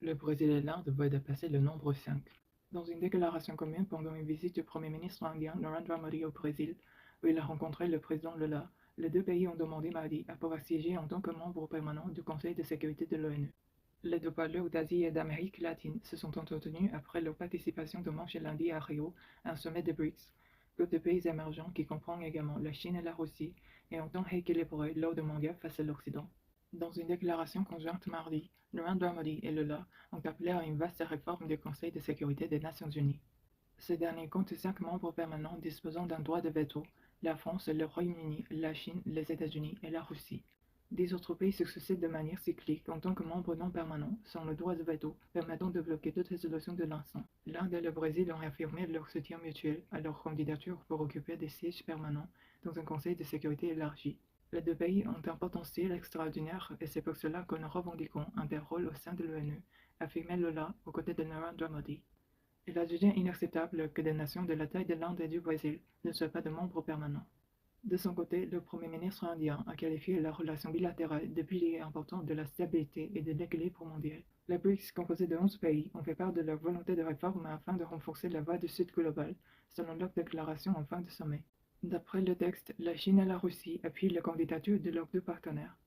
Le Brésil et l'Inde veulent dépasser le nombre 5. Dans une déclaration commune pendant une visite du Premier ministre indien Narendra Modi au Brésil, où il a rencontré le président Lula, les deux pays ont demandé mardi à pouvoir siéger en tant que membre permanent du Conseil de sécurité de l'ONU. Les deux parleurs d'Asie et d'Amérique latine se sont entretenus après leur participation dimanche et lundi à Rio, un sommet de BRICS, groupe de pays émergents qui comprend également la Chine et la Russie, et entend rééquilibrer l'ordre mondial face à l'Occident. Dans une déclaration conjointe mardi, Narendra Modi et Lula ont appelé à une vaste réforme du Conseil de sécurité des Nations unies. Ce dernier compte 5 membres permanents disposant d'un droit de veto: la France, le Royaume-Uni, la Chine, les États-Unis et la Russie. 10 autres pays se succèdent de manière cyclique en tant que membres non permanents, sans le droit de veto permettant de bloquer toute résolution de l'instant. L'Inde et le Brésil ont affirmé leur soutien mutuel à leur candidature pour occuper des sièges permanents dans un Conseil de sécurité élargi. Les deux pays ont un potentiel extraordinaire et c'est pour cela que nous revendiquons un des rôles au sein de l'ONU, affirmait Lula aux côtés de Narendra Modi. Il a jugé inacceptable que des nations de la taille de l'Inde et du Brésil ne soient pas de membres permanents. De son côté, le Premier ministre indien a qualifié la relation bilatérale de pilier important de la stabilité et de l'équilibre mondial. Les BRICS, composés de 11 pays, ont fait part de leur volonté de réforme afin de renforcer la voie du Sud global, selon leur déclaration en fin de sommet. D'après le texte, la Chine et la Russie appuient la candidature de leurs deux partenaires.